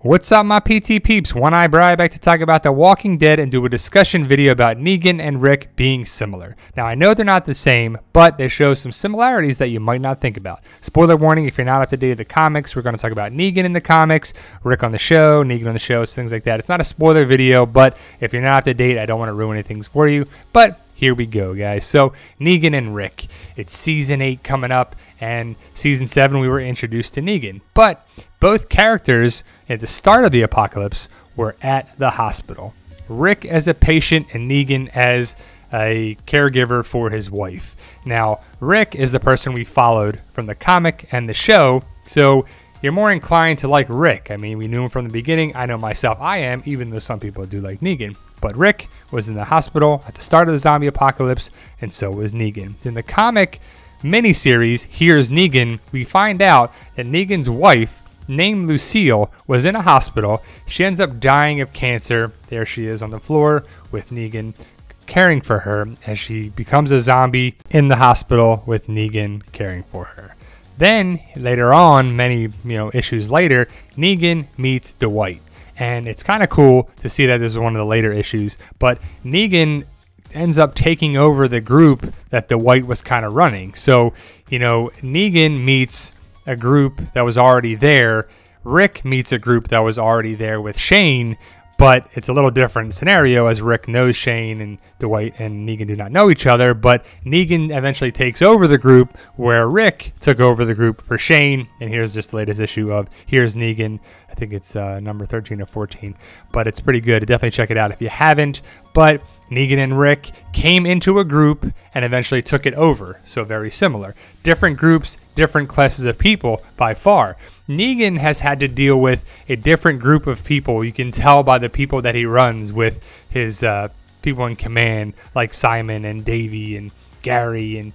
What's up, my PT peeps? One Eye Bri back to talk about The Walking Dead and do a discussion video about Negan and Rick being similar. Now, I know they're not the same, but they show some similarities that you might not think about. Spoiler warning, if you're not up to date with the comics, we're going to talk about Negan in the comics, Rick on the show, Negan on the show, things like that. It's not a spoiler video, but if you're not up to date, I don't want to ruin any things for you, but here we go, guys. So, Negan and Rick. It's Season 8 coming up, and Season 7 we were introduced to Negan. But both characters at the start of the apocalypse were at the hospital. Rick as a patient and Negan as a caregiver for his wife. Now, Rick is the person we followed from the comic and the show, so you're more inclined to like Rick. I mean, we knew him from the beginning. I know myself I am, even though some people do like Negan. But Rick was in the hospital at the start of the zombie apocalypse, and so was Negan. In the comic miniseries, Here's Negan, we find out that Negan's wife, named Lucille, was in a hospital. She ends up dying of cancer. There she is on the floor with Negan caring for her as she becomes a zombie in the hospital with Negan caring for her. Then later on, many issues later, Negan meets Dwight. And it's kind of cool to see that this is one of the later issues, but Negan ends up taking over the group that Dwight was kind of running. So, Negan meets a group that was already there. Rick meets a group that was already there with Shane, but it's a little different scenario as Rick knows Shane and Dwight and Negan do not know each other, but Negan eventually takes over the group where Rick took over the group for Shane, and here's just the latest issue of Here's Negan. I think it's number 13 or 14, but it's pretty good. Definitely check it out if you haven't. But Negan and Rick came into a group and eventually took it over, so very similar. Different groups, different classes of people by far. Negan has had to deal with a different group of people. You can tell by the people that he runs with his people in command, like Simon and Davey and Gary and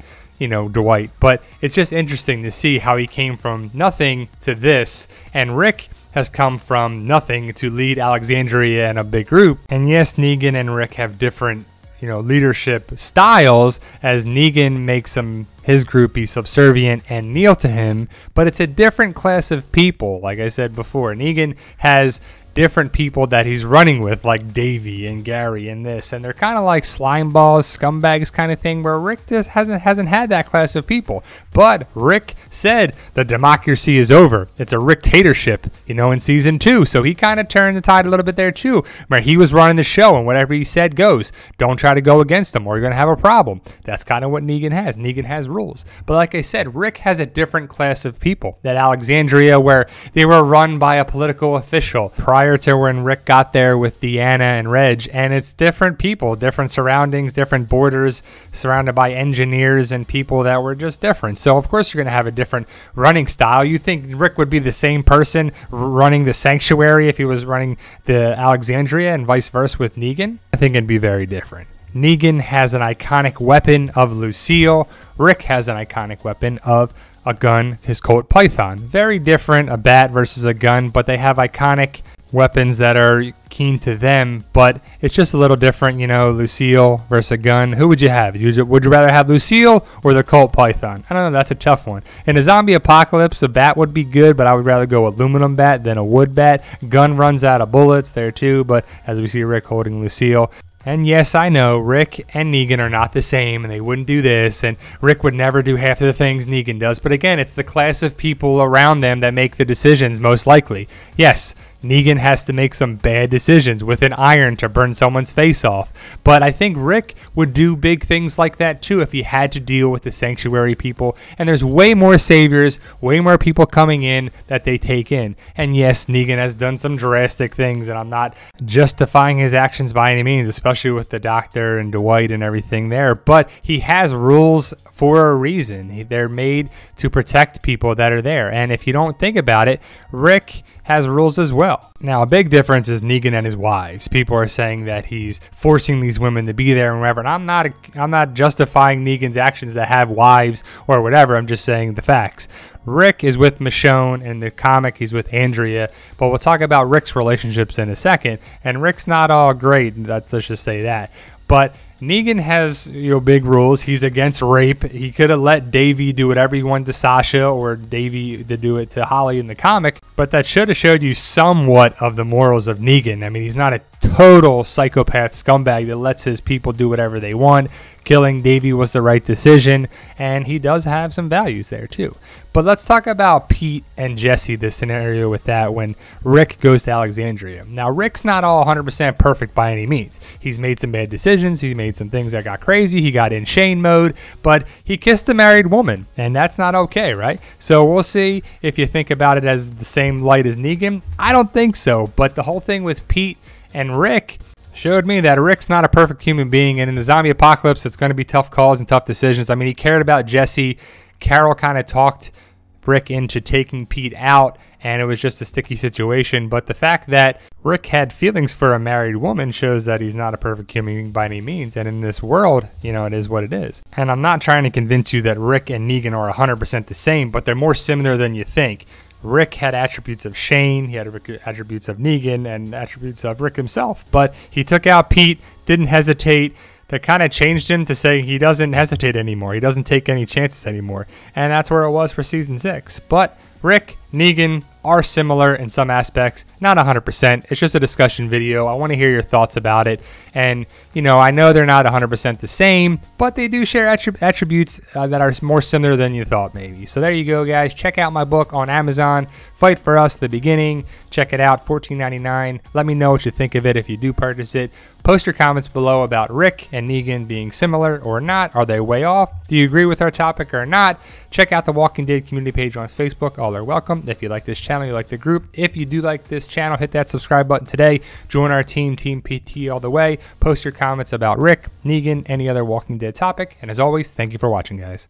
Dwight. But it's just interesting to see how he came from nothing to this, and Rick has come from nothing to lead Alexandria and a big group. And yes, Negan and Rick have different, leadership styles, as Negan makes his group be subservient and kneel to him, but it's a different class of people. Like I said before, Negan has different people that he's running with, like Davey and Gary and this, and they're kind of like slime balls, scumbags kind of thing, where Rick just hasn't had that class of people. But Rick said the democracy is over. It's a Rick-tatorship, in season 2. So he kind of turned the tide a little bit there too, where he was running the show and whatever he said goes. Don't try to go against him or you're going to have a problem. That's kind of what Negan has. Negan has rules. But like I said, Rick has a different class of people. That Alexandria, where they were run by a political official prior to when Rick got there with Deanna and Reg, and it's different people, different surroundings, different borders, surrounded by engineers and people that were just different. So of course you're going to have a different running style. You think Rick would be the same person running the Sanctuary if he was running the Alexandria, and vice versa with Negan? I think it'd be very different. Negan has an iconic weapon of Lucille. Rick has an iconic weapon of a gun, his Colt Python. Very different, a bat versus a gun, but they have iconic weapons that are keen to them, but it's just a little different, Lucille versus a gun. Who would you have? Would you rather have Lucille or the Colt Python? I don't know, that's a tough one. In a zombie apocalypse, a bat would be good, but I would rather go aluminum bat than a wood bat. Gun runs out of bullets there too, but as we see Rick holding Lucille. And yes, I know, Rick and Negan are not the same, and they wouldn't do this, and Rick would never do half of the things Negan does. But again, it's the class of people around them that make the decisions, most likely. Yes, Negan has to make some bad decisions with an iron to burn someone's face off. But I think Rick would do big things like that too if he had to deal with the Sanctuary people. And there's way more saviors, way more people coming in that they take in. And yes, Negan has done some drastic things, and I'm not justifying his actions by any means, especially with the doctor and Dwight and everything there. But he has rules for a reason. They're made to protect people that are there. And if you don't think about it, Rick has rules as well. Now, a big difference is Negan and his wives. People are saying that he's forcing these women to be there and whatever. And I'm not justifying Negan's actions to have wives or whatever. I'm just saying the facts. Rick is with Michonne. In the comic, he's with Andrea. But we'll talk about Rick's relationships in a second. And Rick's not all great. Let's just say that. But Negan has, big rules. He's against rape. He could have let Davey do whatever he wanted to Sasha, or Davey to do it to Holly in the comic, but that should have showed you somewhat of the morals of Negan. I mean, he's not a total psychopath scumbag that lets his people do whatever they want. Killing Davey was the right decision, and he does have some values there too. But let's talk about Pete and Jesse, this scenario with that when Rick goes to Alexandria. Now, Rick's not all 100% perfect by any means. He's made some bad decisions. He made some things that got crazy. He got in Shane mode, but he kissed a married woman, and that's not okay, right? So we'll see if you think about it as the same light as Negan. I don't think so, but the whole thing with Pete and Rick showed me that Rick's not a perfect human being, and in the zombie apocalypse, it's going to be tough calls and tough decisions. I mean, he cared about Jesse. Carol kind of talked Rick into taking Pete out, and it was just a sticky situation. But the fact that Rick had feelings for a married woman shows that he's not a perfect human being by any means. And in this world, it is what it is. And I'm not trying to convince you that Rick and Negan are 100% the same, but they're more similar than you think. Rick had attributes of Shane, he had attributes of Negan, and attributes of Rick himself. But he took out Pete, didn't hesitate. That kind of changed him to say he doesn't hesitate anymore. He doesn't take any chances anymore. And that's where it was for season 6. But Rick, Negan are similar in some aspects, not 100%. It's just a discussion video. I want to hear your thoughts about it. And, I know they're not 100% the same, but they do share attributes that are more similar than you thought maybe. So there you go, guys. Check out my book on Amazon, Fight for Us, The Beginning. Check it out, $14.99. Let me know what you think of it if you do purchase it. Post your comments below about Rick and Negan being similar or not. Are they way off? Do you agree with our topic or not? Check out the Walking Dead community page on Facebook. All are welcome. If you like this channel, you like the group. If you do like this channel, hit that subscribe button today. Join our team, Team PT all the way. Post your comments about Rick, Negan, any other Walking Dead topic. And as always, thank you for watching, guys.